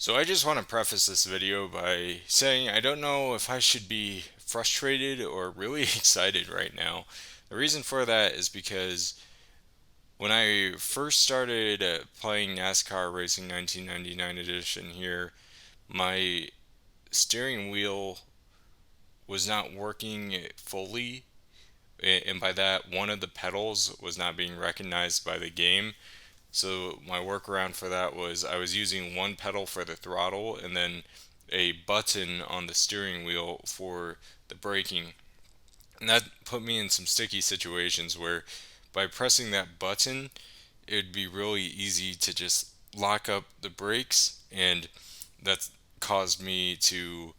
So I just want to preface this video by saying I don't know if I should be frustrated or really excited right now. The reason for that is because when I first started playing NASCAR Racing 1999 edition here, my steering wheel was not working fully, and by that, one of the pedals was not being recognized by the game. So my workaround for that was I was using one pedal for the throttle and then a button on the steering wheel for the braking. And that put me in some sticky situations where by pressing that button, it would be really easy to just lock up the brakes, and that caused me to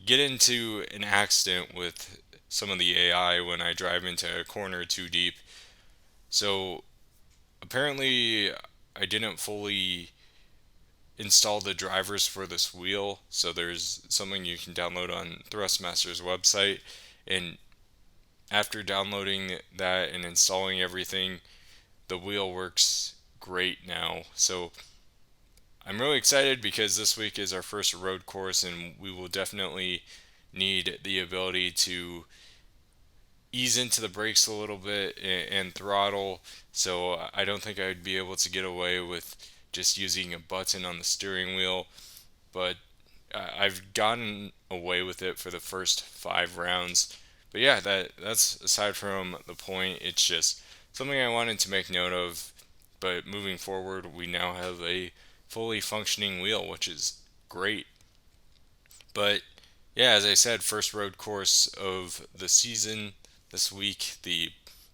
get into an accident with some of the AI when I drive into a corner too deep. So apparently I didn't fully install the drivers for this wheel, so there's something you can download on Thrustmaster's website, and after downloading that and installing everything, the wheel works great now. So I'm really excited because this week is our first road course, and we will definitely need the ability to ease into the brakes a little bit and throttle. So I don't think I'd be able to get away with just using a button on the steering wheel, but I've gotten away with it for the first 5 rounds. But yeah, that's aside from the point. It's just something I wanted to make note of. But moving forward, we now have a fully functioning wheel, which is great. But yeah, as I said, first road course of the season this week, the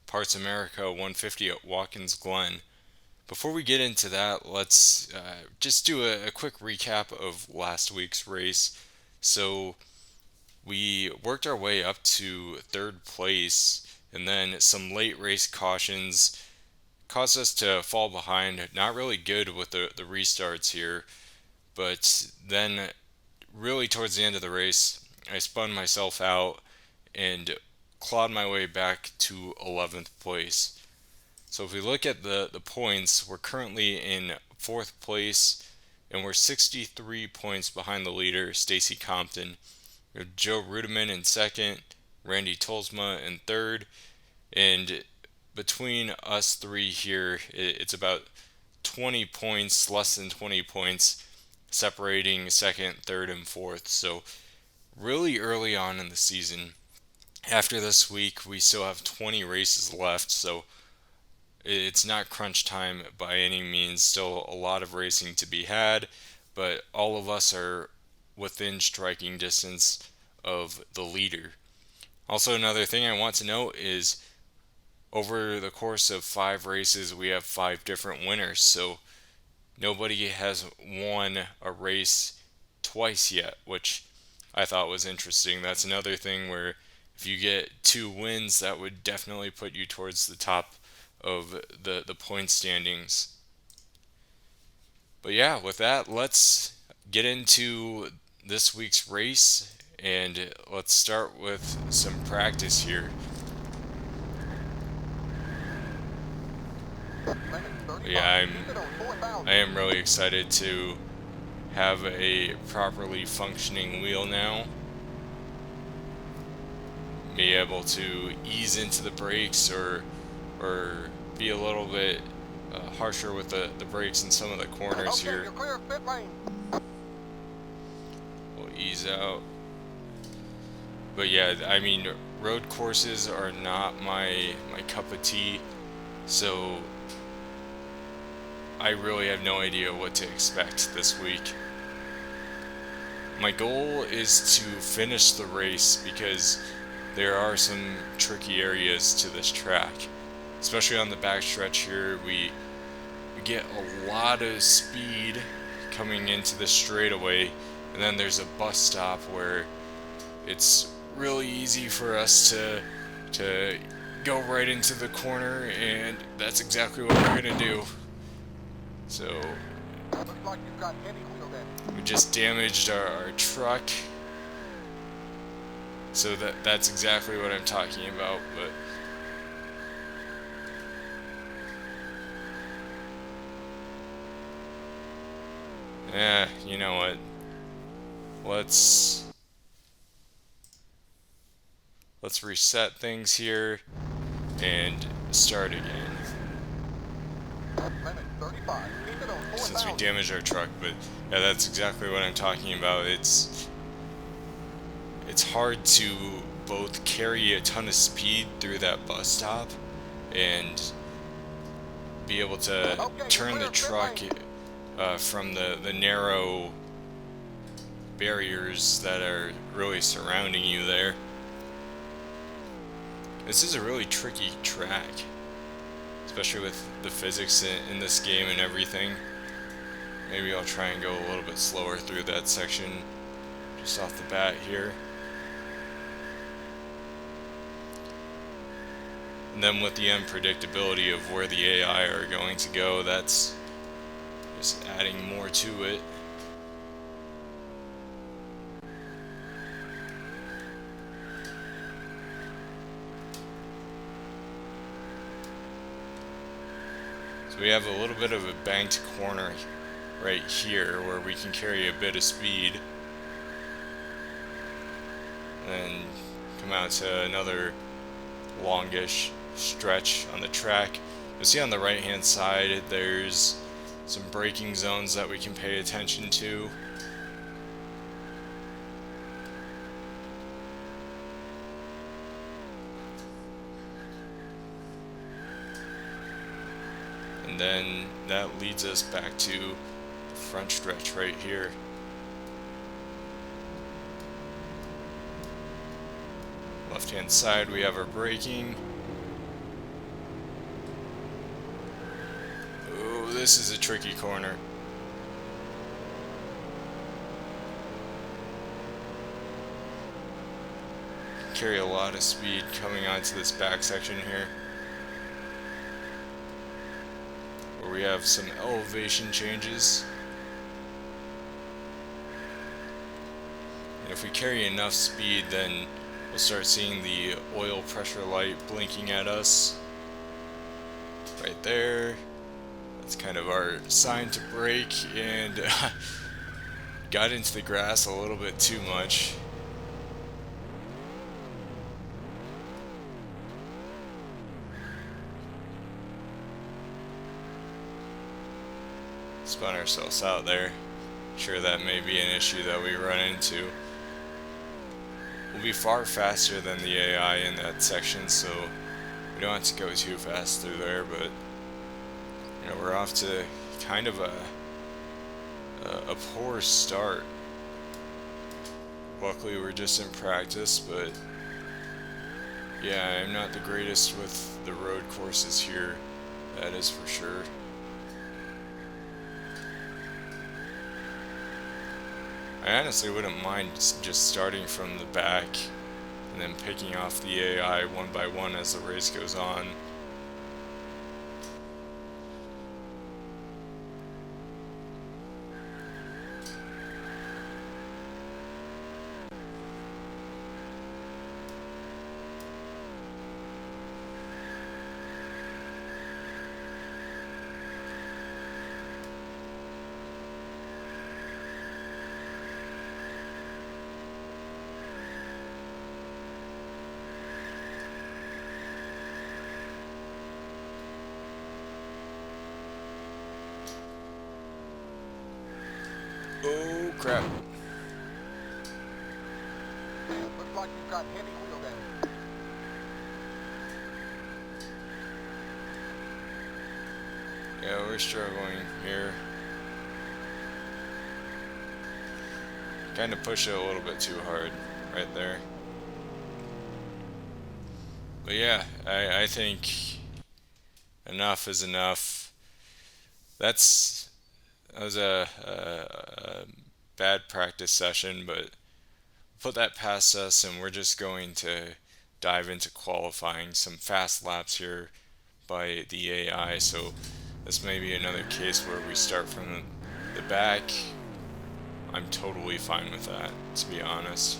Parts America 150 at Watkins Glen. Before we get into that, let's just do a quick recap of last week's race. So we worked our way up to third place, and then some late race cautions caused us to fall behind. Not really good with the restarts here, but then really towards the end of the race, I spun myself out and clawed my way back to 11th place. So if we look at the points, we're currently in fourth place, and we're 63 points behind the leader, Stacy Compton. We have Joe Rudiman in second, Randy Tolsma in third, and between us three here, it's about 20 points, less than 20 points, separating second, third, and fourth. So really early on in the season. After this week, we still have 20 races left, so it's not crunch time by any means. Still a lot of racing to be had, but all of us are within striking distance of the leader. Also, another thing I want to note is over the course of 5 races, we have 5 different winners. So nobody has won a race twice yet, which I thought was interesting. That's another thing where if you get 2 wins, that would definitely put you towards the top of the point standings. But yeah, with that, let's get into this week's race, and let's start with some practice here. Yeah, I am really excited to have a properly functioning wheel now. Be able to ease into the brakes or be a little bit harsher with the brakes in some of the corners here. We'll ease out. But yeah, I mean, road courses are not my cup of tea, so I really have no idea what to expect this week. My goal is to finish the race because there are some tricky areas to this track. Especially on the backstretch here, we get a lot of speed coming into the straightaway, and then there's a bus stop where it's really easy for us to go right into the corner, and that's exactly what we're gonna do. So we just damaged our truck. So that's exactly what I'm talking about, but You know what? Let's reset things here and start again. Since we damaged our truck, but yeah, that's exactly what I'm talking about. It's hard to both carry a ton of speed through that bus stop and be able to turn the truck from the narrow barriers that are really surrounding you there. This is a really tricky track, especially with the physics in this game and everything. Maybe I'll try and go a little bit slower through that section just off the bat here. And then with the unpredictability of where the AI are going to go, that's just adding more to it. So we have a little bit of a banked corner right here where we can carry a bit of speed. And then come out to another longish stretch on the track. You'll see on the right hand side there's some braking zones that we can pay attention to. And then that leads us back to the front stretch right here. Left hand side we have our braking. Oh, this is a tricky corner. Carry a lot of speed coming onto this back section here, where we have some elevation changes. And if we carry enough speed, then we'll start seeing the oil pressure light blinking at us right there. That's kind of our sign to brake, and got into the grass a little bit too much. Spun ourselves out there. Sure, that may be an issue that we run into. We'll be far faster than the AI in that section, so we don't have to go too fast through there, but you know, we're off to kind of a poor start. Luckily we're just in practice, but yeah, I'm not the greatest with the road courses here, that is for sure. I honestly wouldn't mind just starting from the back and then picking off the AI one by one as the race goes on. Oh crap. Looks like you've got heavy wheel damage. Yeah, we're struggling here. Kind of push it a little bit too hard right there. But yeah, I think enough is enough. That was a bad practice session, but put that past us, and we're just going to dive into qualifying some fast laps here by the AI. So this may be another case where we start from the back. I'm totally fine with that, to be honest.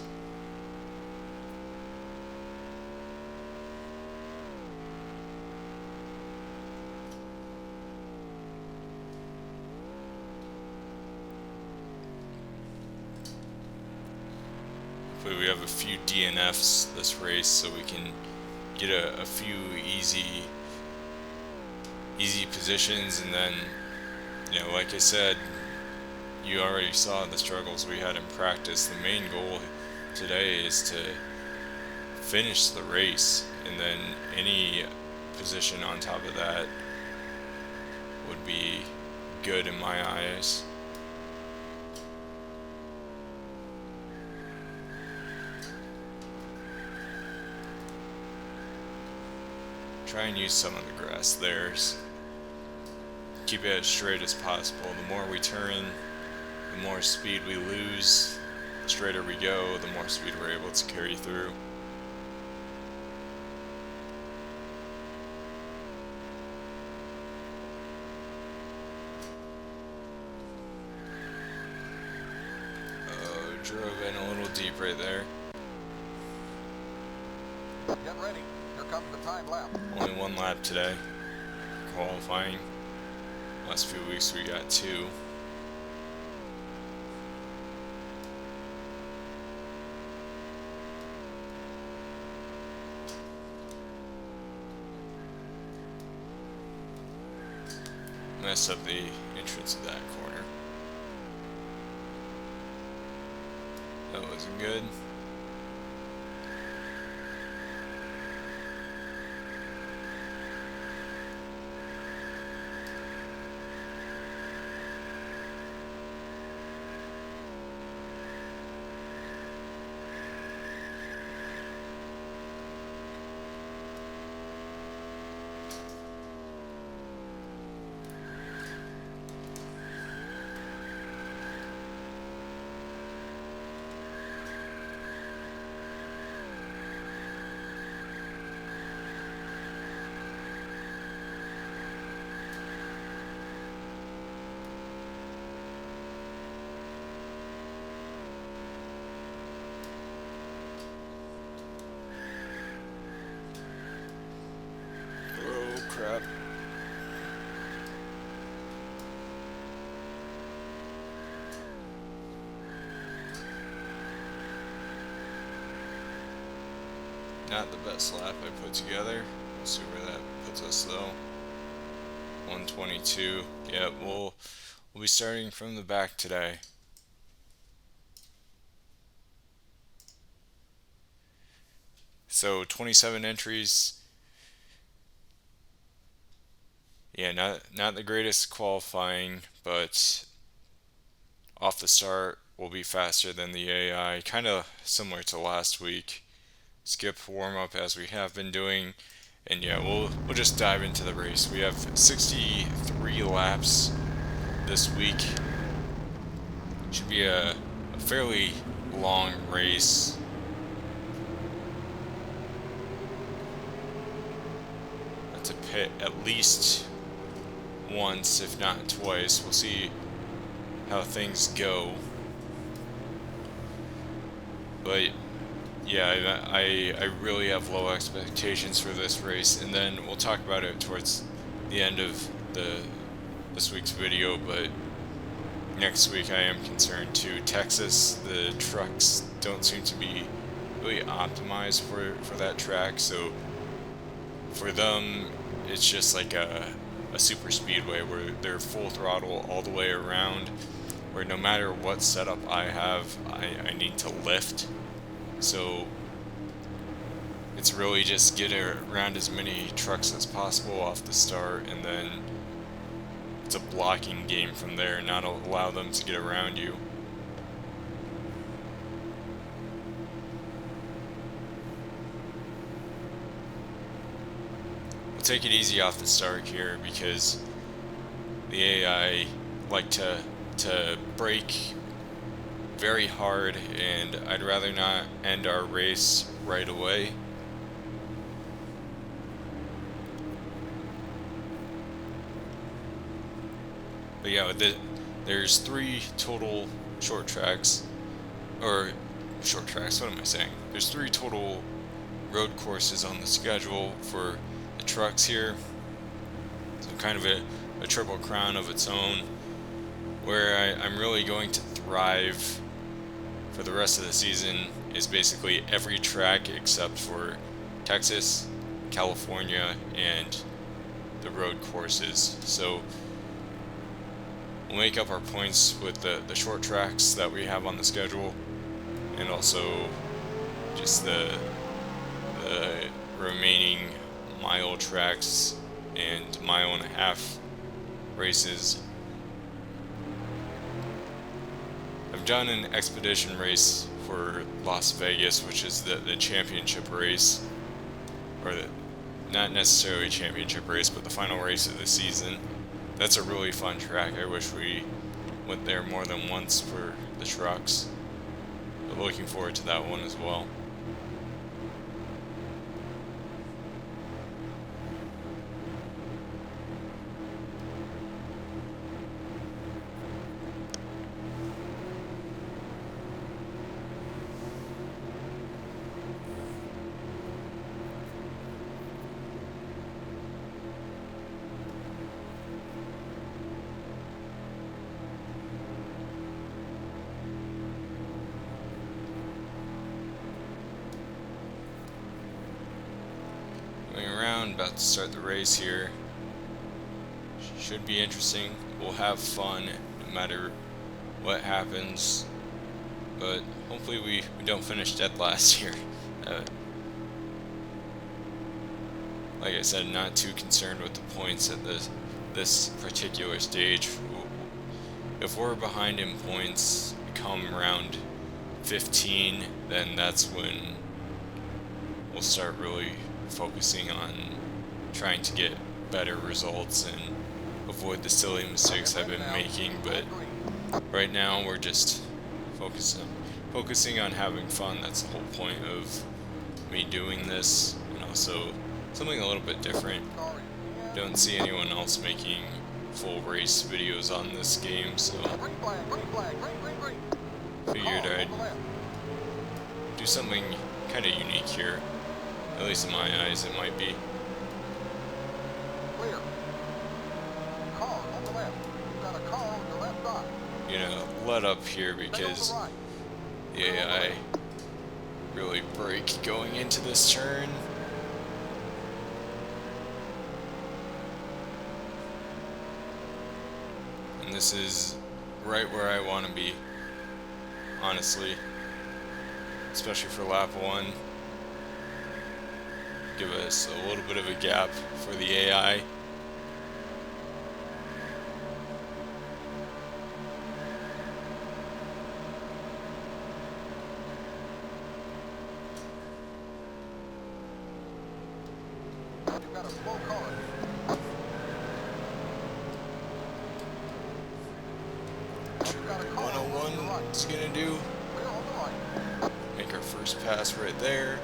hopefully we have a few DNFs this race so we can get a few easy positions, and then, like I said, you already saw the struggles we had in practice. The main goal today is to finish the race, and then any position on top of that would be good in my eyes. Try and use some of the grass there. Keep it as straight as possible. The more we turn, the more speed we lose. The straighter we go, the more speed we're able to carry through. Oh, drove in a little deep right there. Get ready. Here comes the time lap. Only one lap today. Qualifying. Last few weeks we got 2. Messed up the entrance of that corner. That wasn't good. Crap. Not the best lap I put together. We'll see where that puts us though. 122. Yeah, we'll be starting from the back today. So 27 entries. Yeah, not the greatest qualifying, but off the start will be faster than the AI, kind of similar to last week. Skip warm up as we have been doing, and yeah, we'll just dive into the race. We have 63 laps this week. Should be a fairly long race. To pit at least once, if not twice. We'll see how things go. But yeah, I really have low expectations for this race, and then we'll talk about it towards the end of this week's video. But next week I am concerned too. Texas, the trucks don't seem to be really optimized for that track, so for them it's just like a super speedway where they're full throttle all the way around, where no matter what setup I have, I need to lift. So it's really just get around as many trucks as possible off the start, and then it's a blocking game from there, not allow them to get around you. We'll take it easy off the start here because the AI like to brake very hard, and I'd rather not end our race right away. But yeah, there's 3 total short tracks, what am I saying? There's 3 total road courses on the schedule for the trucks here. So kind of a triple crown of its own, where I'm really going to thrive for the rest of the season is basically every track except for Texas, California, and the road courses. So we'll make up our points with the short tracks that we have on the schedule, and also just the remaining mile tracks and mile and a half races. I've done an expedition race for Las Vegas, which is the championship race, or not necessarily championship race, but the final race of the season. That's a really fun track. I wish we went there more than once for the trucks, but looking forward to that one as well. Going around, about to start the race here. Should be interesting. We'll have fun no matter what happens, but hopefully we don't finish dead last here. Like I said, not too concerned with the points at this particular stage. If we're behind in points come round 15, then that's when we'll start really focusing on trying to get better results and avoid the silly mistakes I've been making. But right now we're just focusing on having fun. That's the whole point of me doing this, and also something a little bit different. Don't see anyone else making full race videos on this game, so figured I'd do something kind of unique here. At least in my eyes, it might be. You know, let up here because the AI really brake going into this turn. And this is right where I want to be, honestly. Especially for lap 1. Give us a little bit of a gap for the AI. You've got a slow car. 101, what's he gonna do? Make our first pass right there.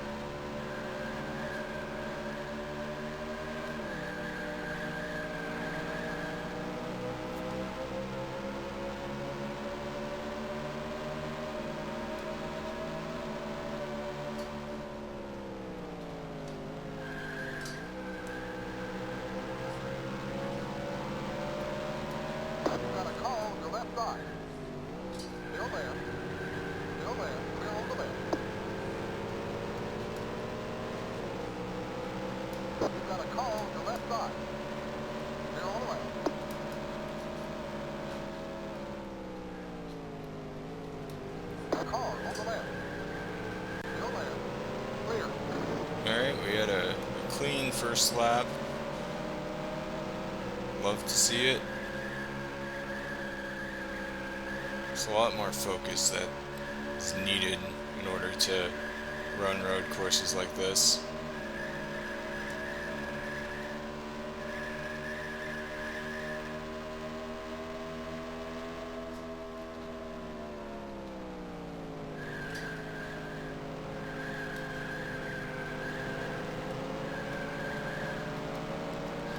Alright, we had a clean first lap. Love to see it. There's a lot more focus that is needed in order to run road courses like this.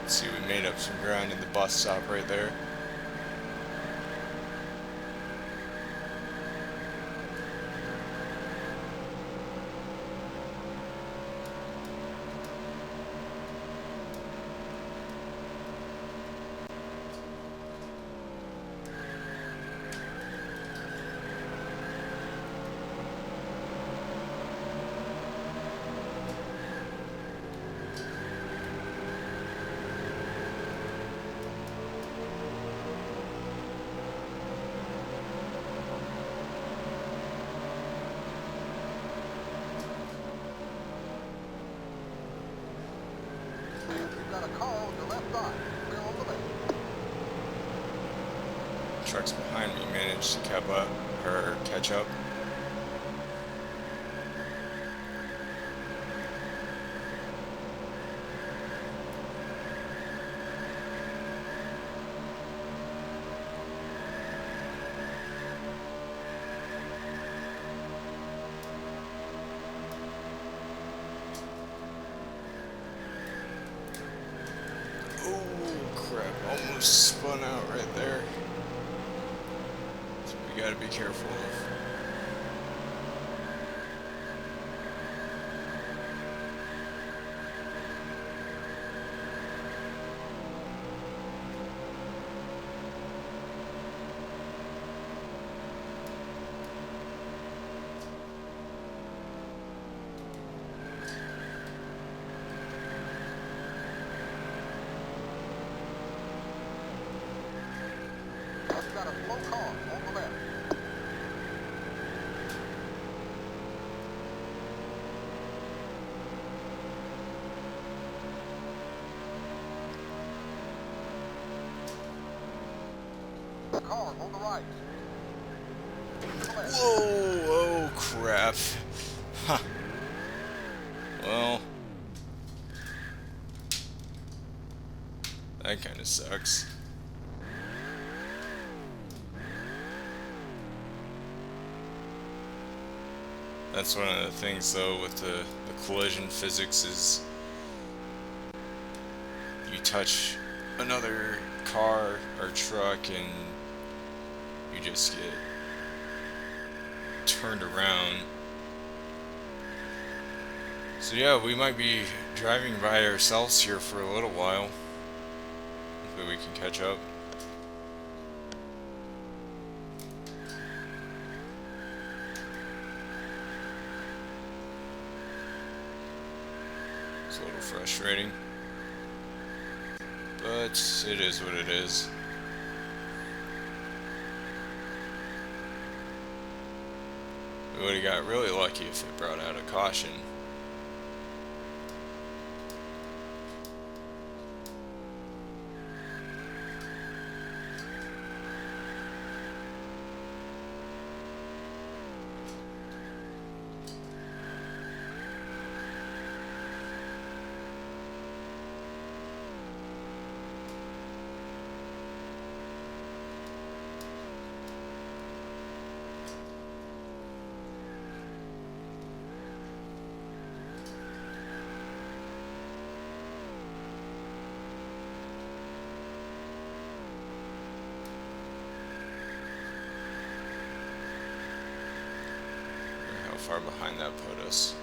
See, we made up some ground in the bus stop right there. side. Clear on the left. Trucks behind me managed to catch up. Oh crap, almost spun out right there. So we gotta be careful of. You got a slow car on the left. Car on the right. To the left. Whoa! Oh crap. Huh. Well, that kind of sucks. That's one of the things though with the collision physics is you touch another car or truck and you just get turned around. So yeah, we might be driving by ourselves here for a little while. Hopefully we can catch up. It's a little frustrating, but it is what it is. We would have got really lucky if it brought out a caution. How far behind that put us?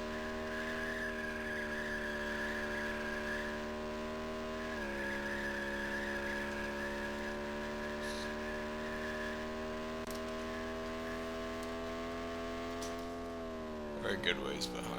We're a good ways behind.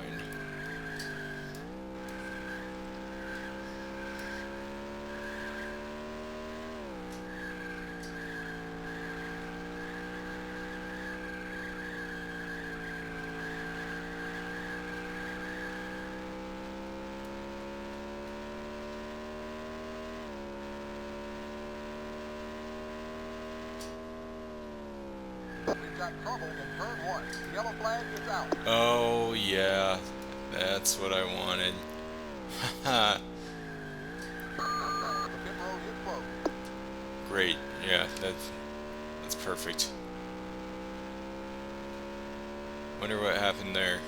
We've got trouble in turn 1. The yellow flag is out. Oh yeah, that's what I wanted. Haha. The pit road is closed. Great. Yeah, that's perfect. Wonder what happened there.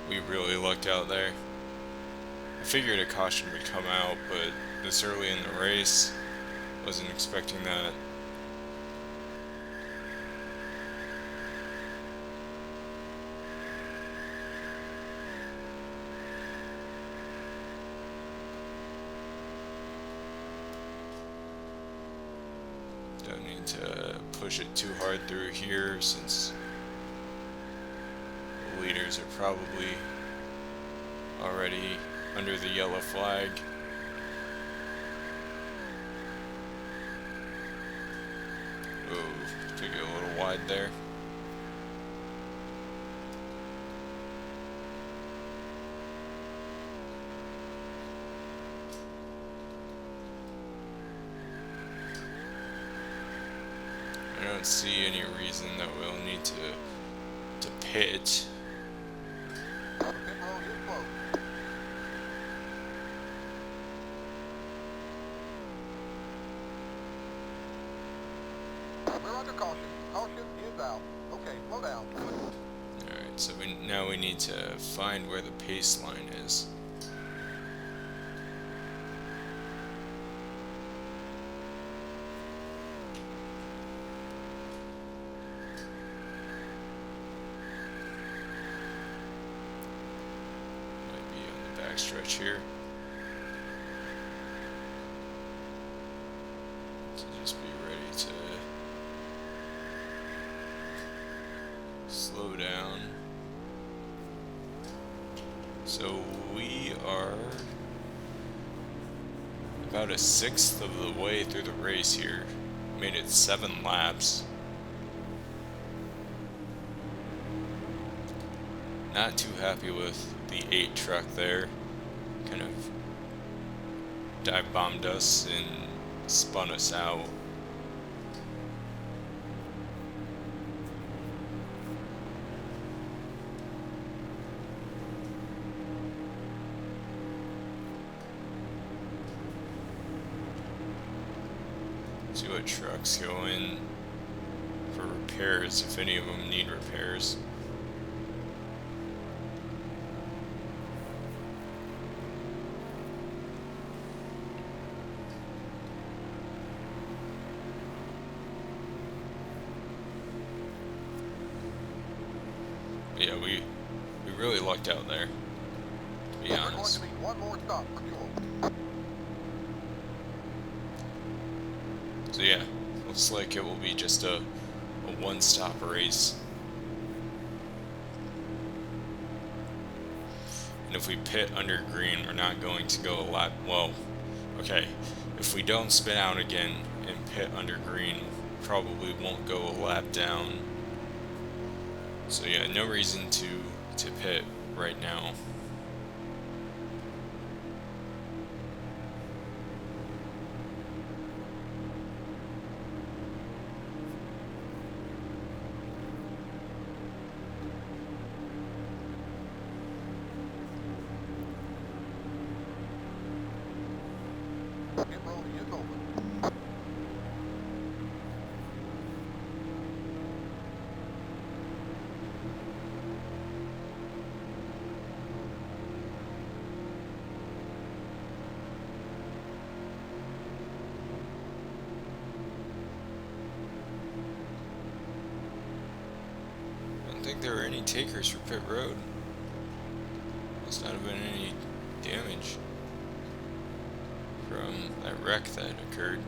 We really lucked out there. I figured a caution would come out, but this early in the race, wasn't expecting that. Don't need to push it too hard through here since the leaders are probably already under the yellow flag. wide there. I don't see any reason that we'll need to pit. The pit road is closed. We're under caution. Caution is out. Okay, slow down. Alright, so now we need to find where the pace line is. Might be on the backstretch here. So just be ready to slow down. So we are about a sixth of the way through the race here. Made it 7 laps. Not too happy with the 8 truck there. Kind of dive bombed us and spun us out. See what trucks go in for repairs, if any of them need repairs. But yeah, we really lucked out there, to be We're going honest. to need one more stop for fuel. So yeah, looks like it will be just a one-stop race. And if we pit under green, we're not going to go a lap. Well, okay, if we don't spin out again and pit under green, probably won't go a lap down. So yeah, no reason to pit right now. Pit road is open. I don't think there were any takers for pit road. Must not have been any damage from that wreck that occurred.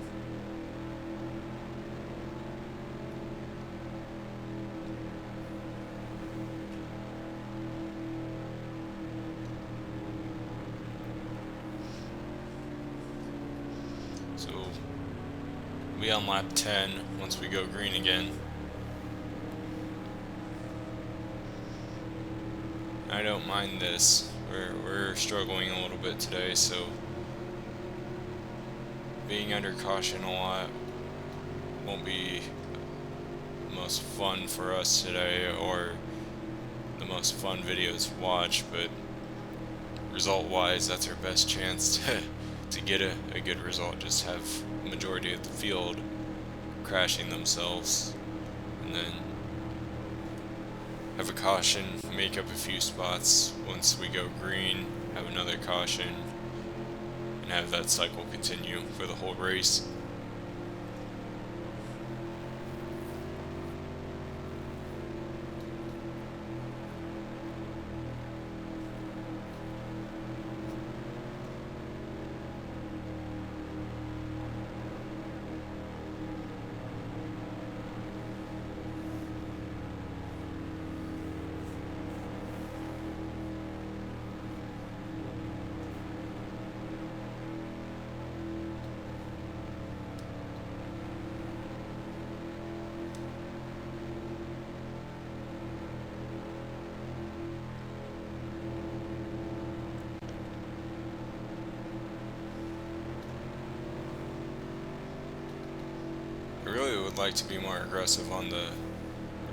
So we'll be on lap 10 once we go green again. I don't mind this. We're struggling a little bit today, so being under caution a lot won't be the most fun for us today, or the most fun videos to watch, but result-wise, that's our best chance to get a good result. Just have the majority of the field crashing themselves, and then have a caution, make up a few spots. Once we go green, have another caution, and have that cycle continue for the whole race. I'd like to be more aggressive on the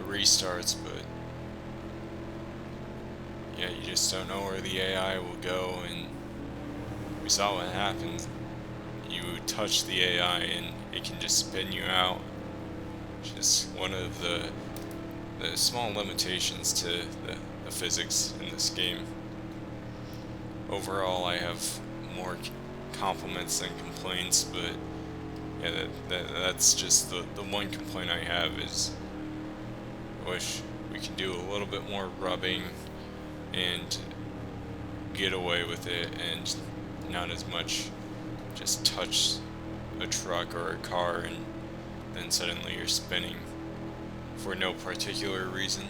restarts, but yeah, you just don't know where the AI will go, and we saw what happened. You touch the AI and it can just spin you out. Just one of the small limitations to the physics in this game. Overall, I have more compliments than complaints, but yeah, that's just the one complaint I have is I wish we could do a little bit more rubbing and get away with it, and not as much just touch a truck or a car and then suddenly you're spinning for no particular reason.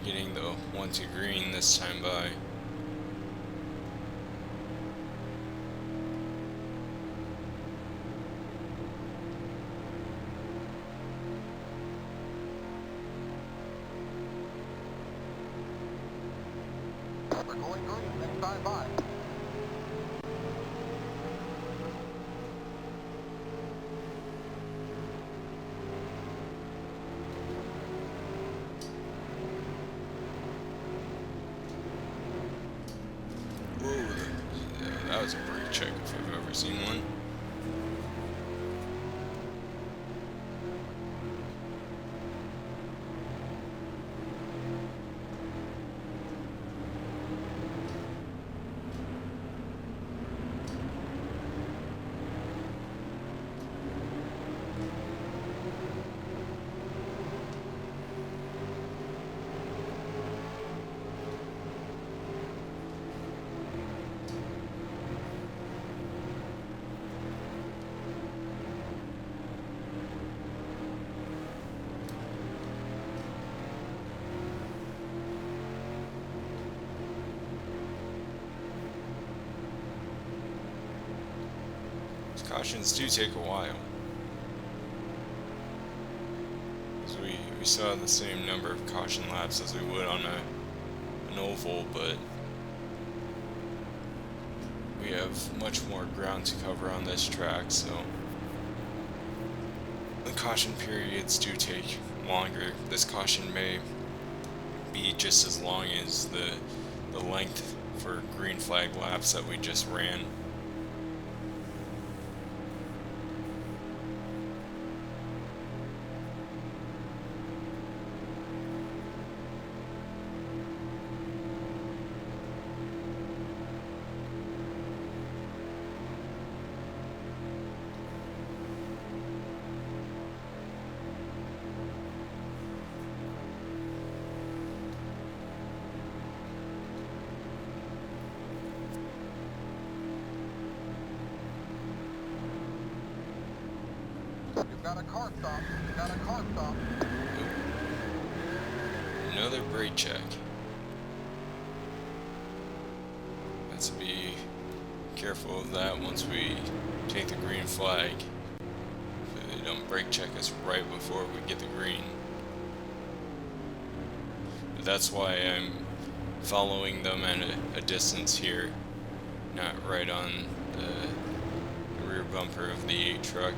Getting the 1-2 green this time by. We're going green next time by. Whoa, that was a brake check if I've ever seen one. Cautions do take a while, because we saw the same number of caution laps as we would on an oval, but we have much more ground to cover on this track, so the caution periods do take longer. This caution may be just as long as the length for green flag laps that we just ran. You've got a car stop. You've got a car stop. Another brake check. Let's be careful of that once we take the green flag. So they don't brake check us right before we get the green. But that's why I'm following them at a distance here, not right on the rear bumper of the 8 truck.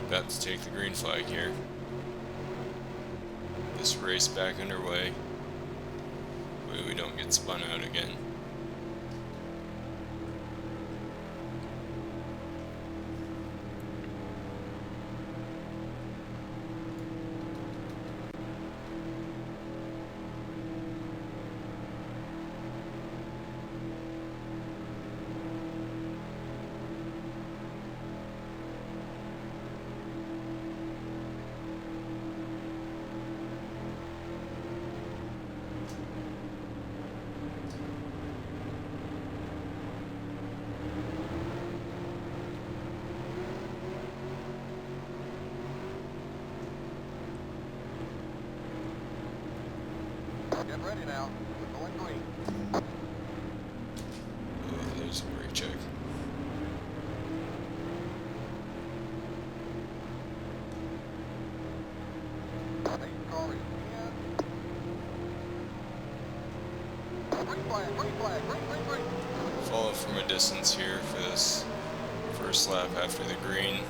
About to take the green flag here. This race back underway. We don't get spun out again. Get ready now. We're going green. Oh, there's a brake check. Main car is in. Green flag, green flag, green, green, green. Follow from a distance here for this first lap after the green.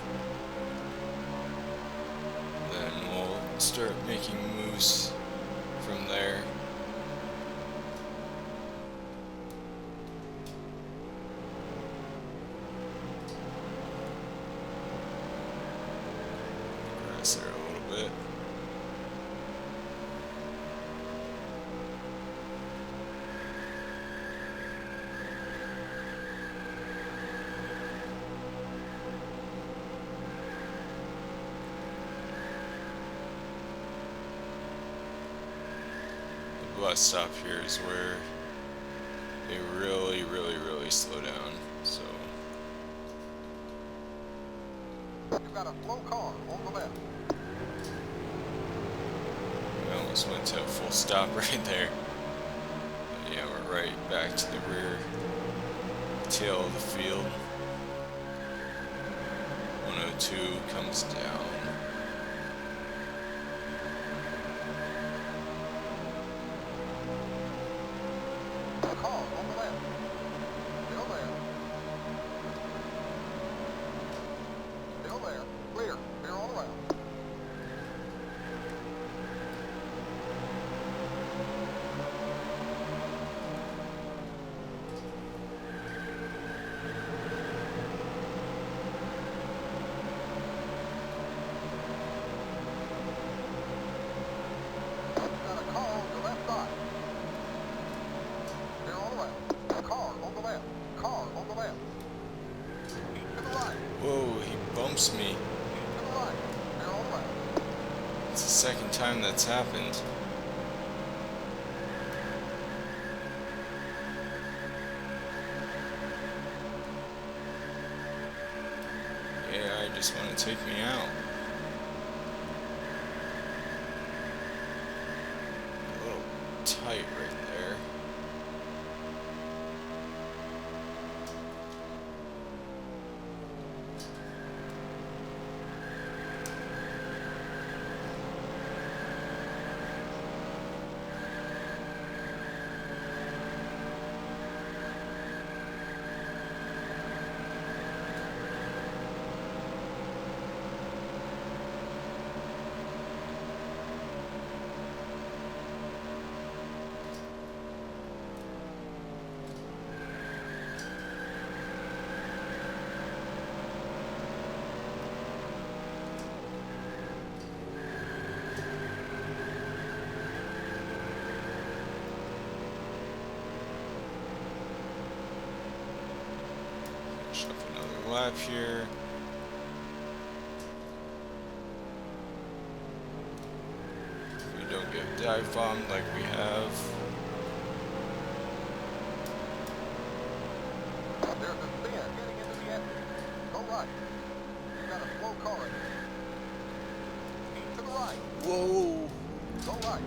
Then we'll start making moves from there. Grass there a little bit. The bus stop here is where they really slow down. So You've got a slow car on the left. we almost went to a full stop right there. But yeah, we're right back to the rear tail of the field. 102 comes down. Car on the left. Still there. Still there. Clear. Clear all around. You've got a car on the left side. Clear all around. Car on the left. Car on the left. To the right. Whoa, he bumps me. To the right. Clear all around. It's the second time that's happened. AI just want to take me out. A little tight right there. Finish up another lap here. If we don't get dive bombed like we have. There's a spin getting into the engine. Go right. You've got a slow car in there. Keep to the right. Whoa! Go right.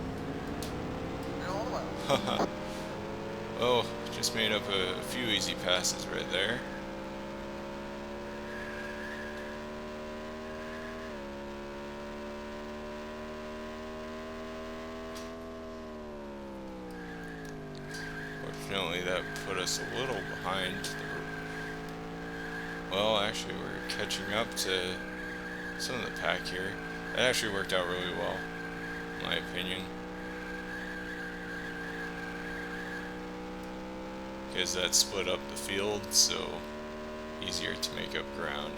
Clear all around. Oh, just made up a few easy passes right there. Fortunately, that put us a little behind. Well, actually, we're catching up to some of the pack here. That actually worked out really well, in my opinion, because that split up the field, so easier to make up ground.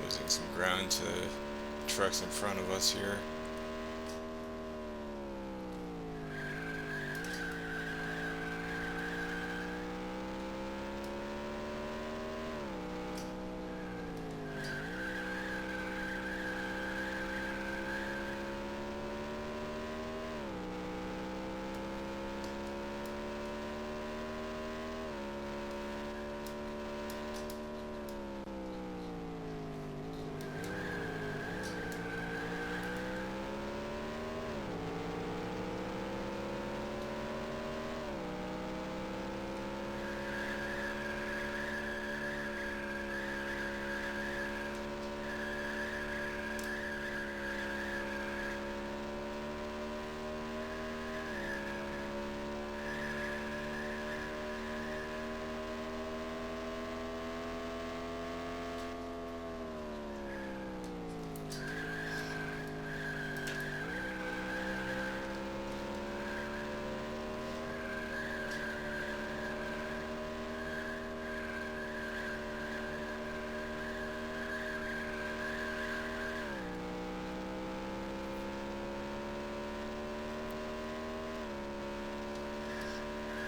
Losing some ground to trucks in front of us here.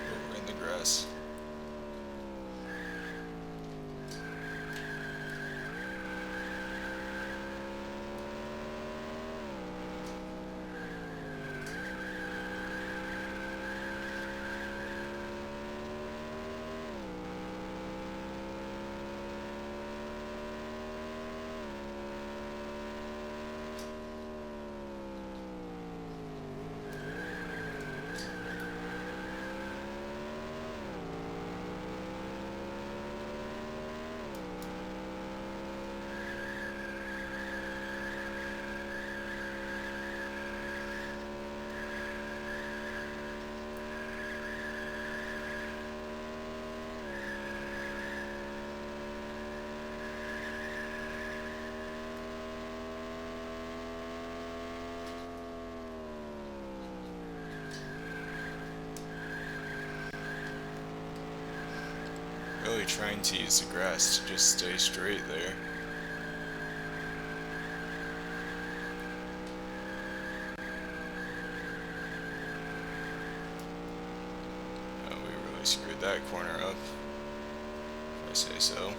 Over in the grass. Really trying to use the grass to just stay straight there. We really screwed that corner up, if I say so.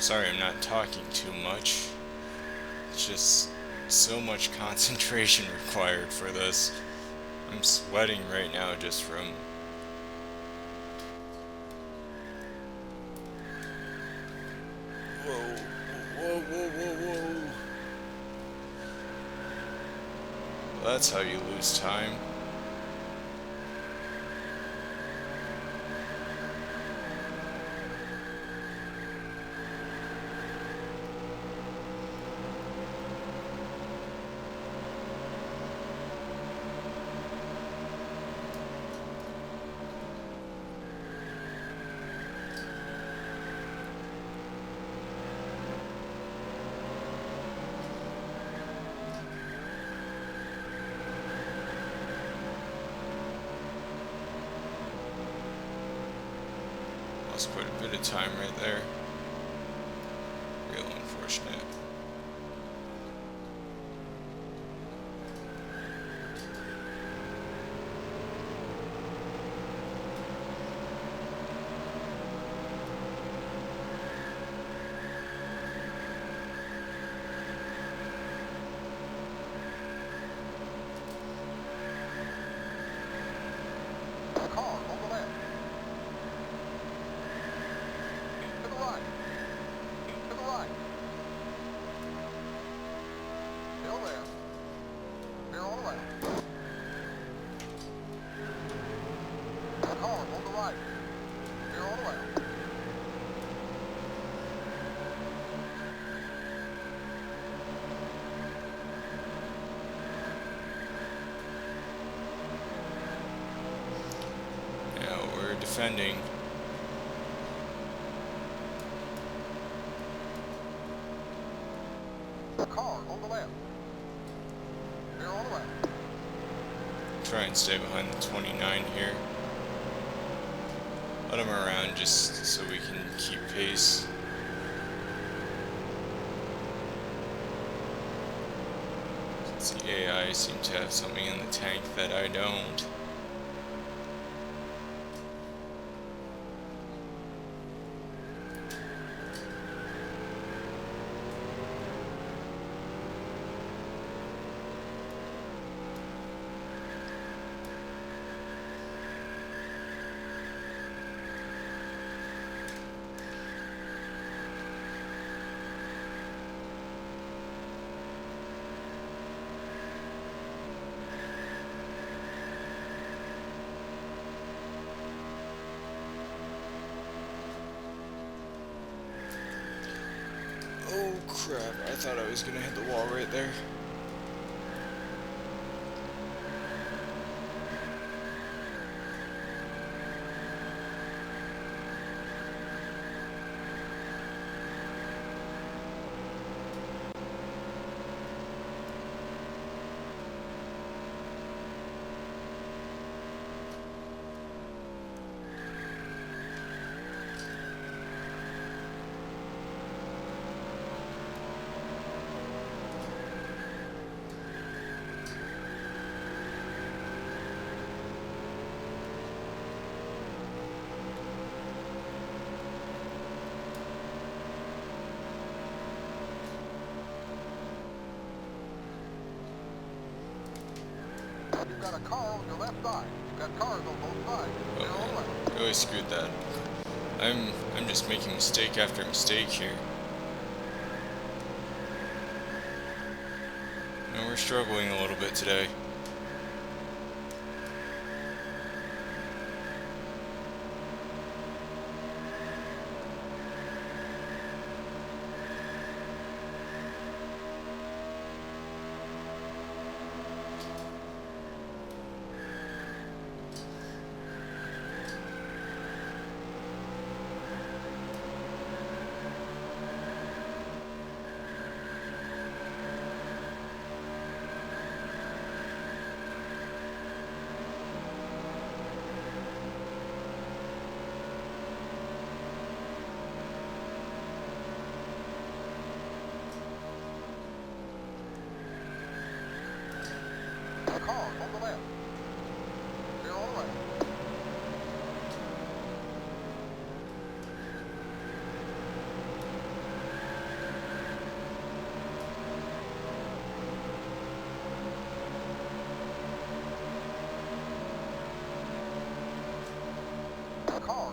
Sorry I'm not talking too much. It's just so much concentration required for this. I'm sweating right now just from... Whoa, whoa, whoa, whoa, whoa. Well, that's how you lose time. Lost quite a bit of time right there. Real unfortunate. Car on the left. To the right. To the right. Still there. Clear on the left. Car on the right. Clear on the left. Yeah, we're defending. Car on the left. Clear on the left. Try and stay behind the 29 here. Let him around just so we can keep pace. Since the AI seem to have something in the tank that I don't. Oh crap, I thought I was gonna hit the wall right there. You've got a car on your left side. You've got cars on both sides. Clear on the Oh left. man, really screwed that. I'm just making mistake after mistake here. No, we're struggling a little bit today.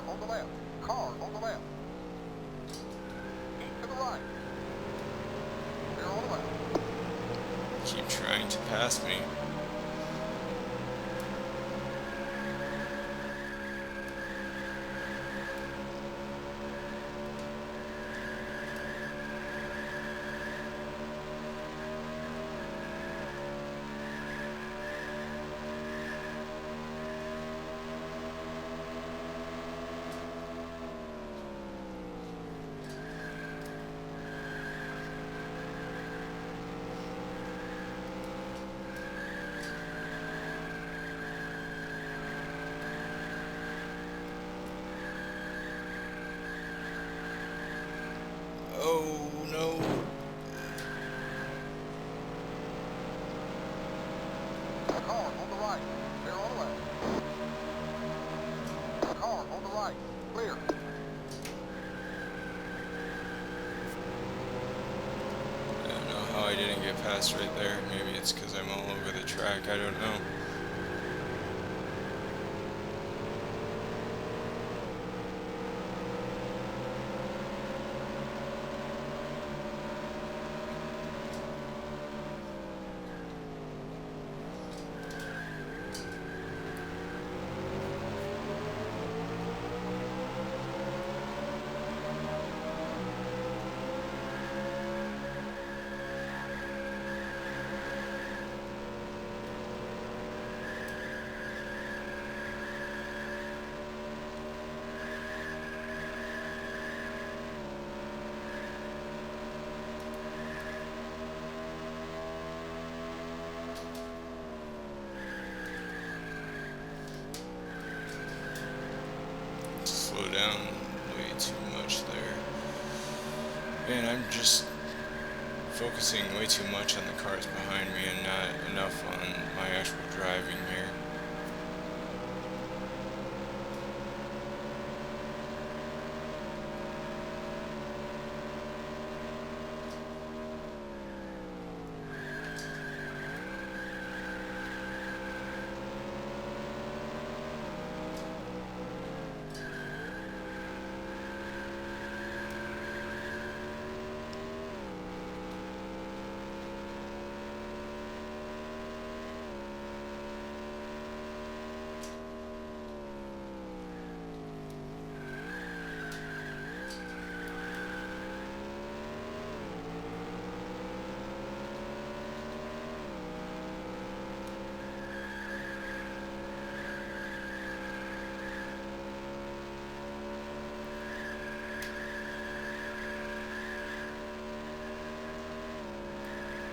on the left. Car on the left. Keep to the right. Clear on the left. Keep trying to pass me. Oh no. Car on the right. Clear on the left. Car on the right. Clear. I don't know how I didn't get past right there. Maybe it's because I'm all over the track. I don't know. Slow down way too much there. Man, I'm just focusing way too much on the cars behind me and not enough on my actual driving here.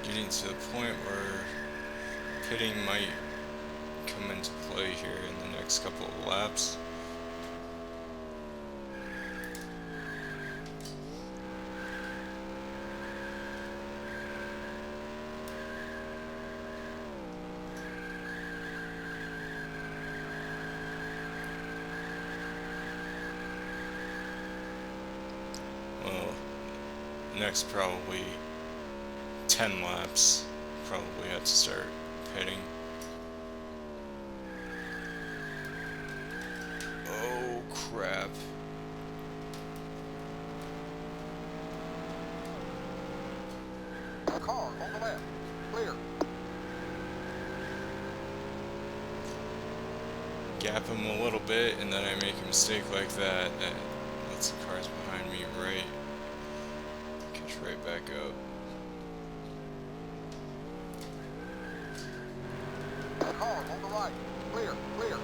Getting to the point where pitting might come into play here in the next couple of laps. Well, next probably 10 laps, probably have to start pitting. Oh crap. Car on the left. Clear. Gap him a little bit and then I make a mistake like that lets the cars behind me catch right back up. Car on the right. Clear. Clear.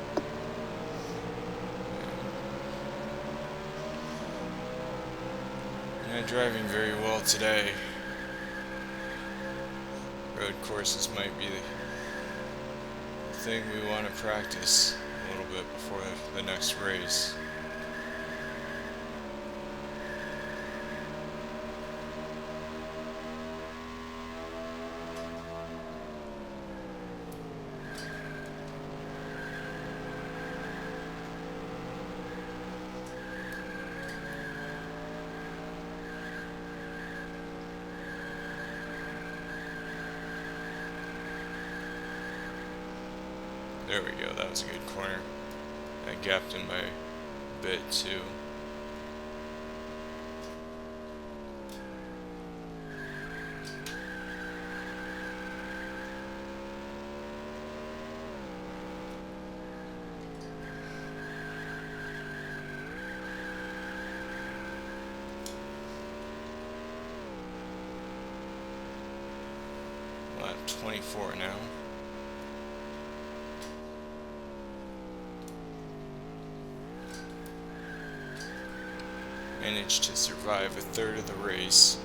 I'm not driving very well today. Road courses might be the thing we want to practice a little bit before the next race. There we go, that was a good corner. I gapped him by bit too. I'm at 24 now. Managed to survive a third of the race.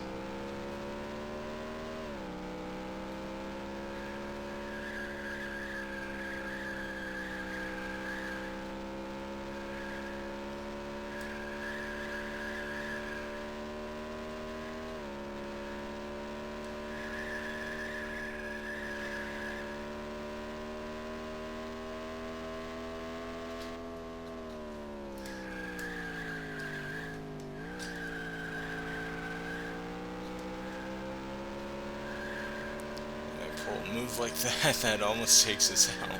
Move like that, that almost takes us out.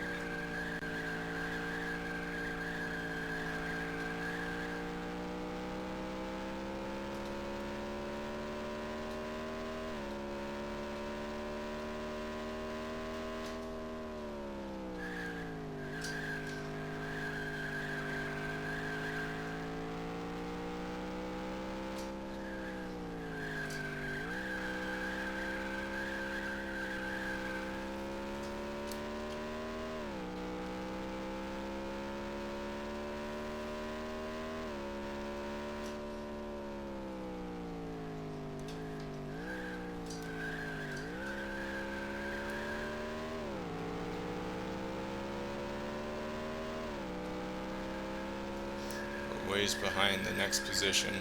Ways behind the next position.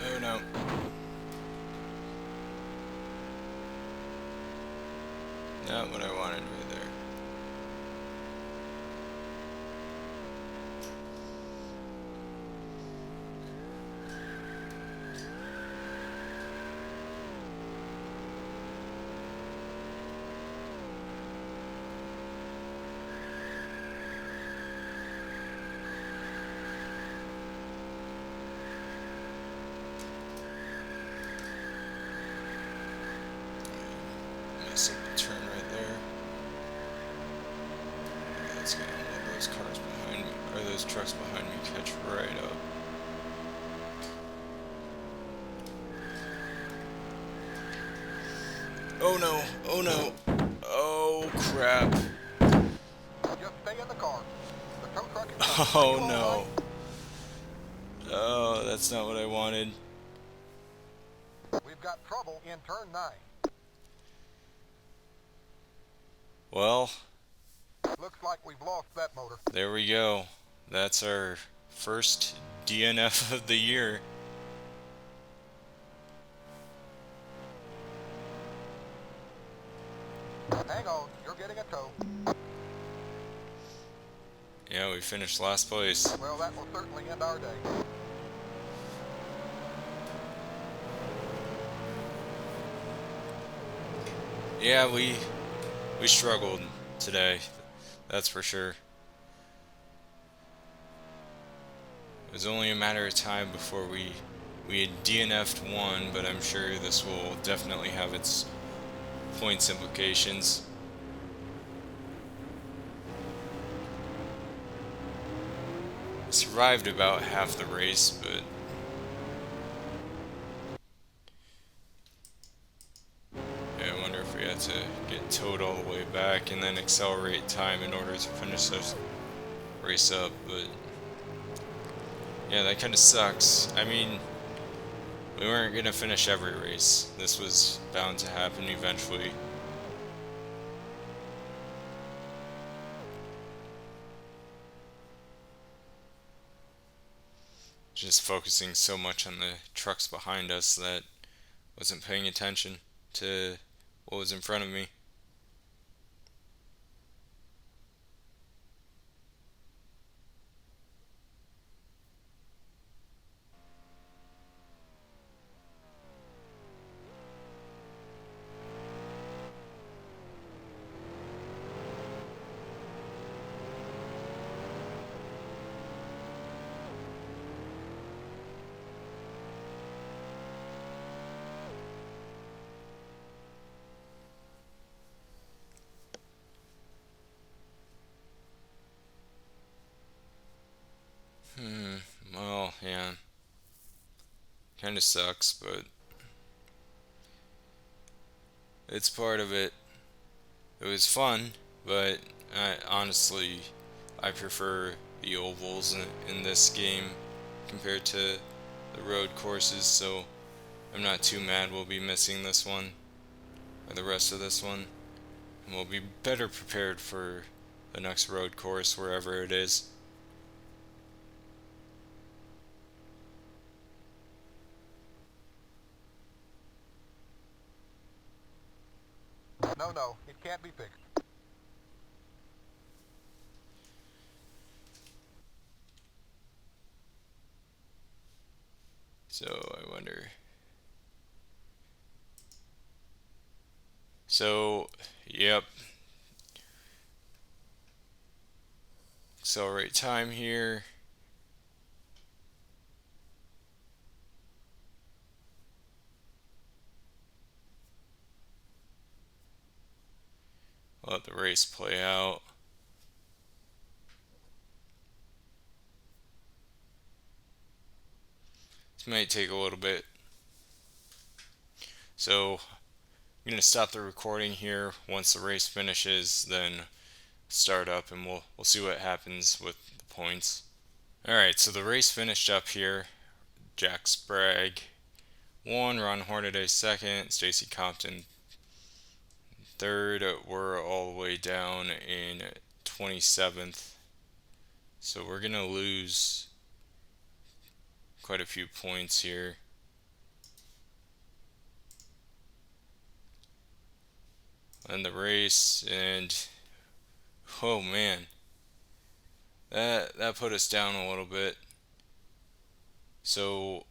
Oh no. Not what I wanted right there. Mess up the turn right there. That's gonna let those cars behind me, or those those trucks behind me catch right up. Oh no, oh no, oh crap. Just stay in the car. The tow truck is coming. Are Oh you all right? no. Oh, that's not what I wanted. We've got trouble in turn 9. Well, Looks like we've lost that motor. there we go. That's our first DNF of the year. Hang on, you're getting a tow. Yeah, we finished last place. Well, that will certainly end our day. Yeah, we struggled today. That's for sure. It was only a matter of time before we had DNF'd one, but I'm sure this will definitely have its points implications. Survived about half the race, but yeah, I wonder if we had to get towed all the way back and then accelerate time in order to finish this race up, but yeah, that kind of sucks. I mean, we weren't going to finish every race. This was bound to happen eventually. Just focusing so much on the trucks behind us that wasn't paying attention to what was in front of me. Well, yeah, kind of sucks, but it's part of it. It was fun, but honestly, I prefer the ovals in this game compared to the road courses, so I'm not too mad we'll be missing this one or the rest of this one, and we'll be better prepared for the next road course wherever it is. No, no, it can't be fixed. So I wonder. So, yep. Accelerate time here. Let the race play out. This might take a little bit. So, I'm going to stop the recording here. Once the race finishes, then start up and we'll see what happens with the points. Alright, so the race finished up here. Jack Sprague won, Ron Hornaday second, Stacy Compton third. We're all the way down in 27th. So we're going to lose quite a few points here. And the race, and oh man, that put us down a little bit. So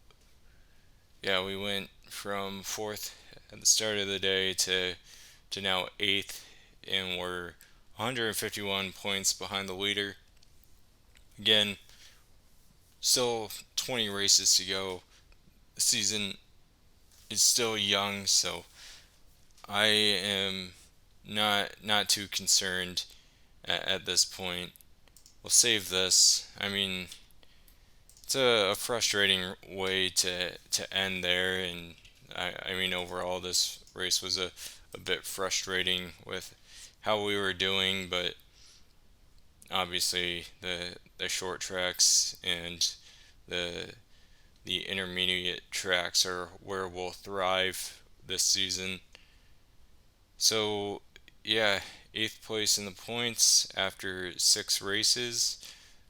yeah, we went from fourth at the start of the day to now eighth, and we're 151 points behind the leader. Again, still 20 races to go. The season is still young, so I am not too concerned at this point. we'll save this. I mean, it's a frustrating way to end there, and I mean overall this race was a bit frustrating with how we were doing, but obviously the short tracks and the the intermediate tracks are where we'll thrive this season. So yeah, eighth place in the points after 6 races.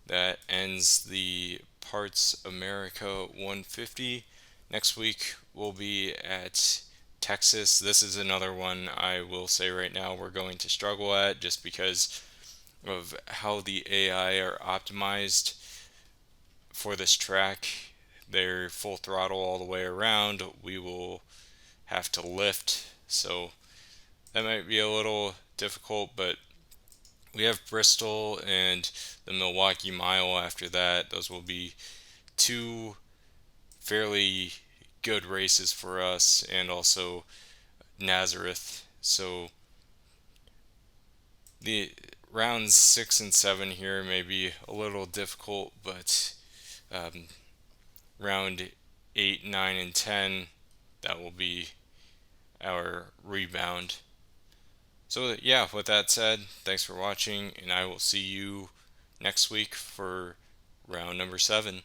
That ends the Parts America 150. Next week we'll be at Texas. This is another one I will say right now we're going to struggle at just because of how the AI are optimized for this track. They're full throttle all the way around. We will have to lift, so that might be a little difficult, but we have Bristol and the Milwaukee Mile after that. Those will be two fairly good races for us, and also Nazareth. So the rounds 6 and 7 here may be a little difficult, but um, round 8, 9, and 10, that will be our rebound. So, yeah, with that said, thanks for watching, and I will see you next week for round number 7.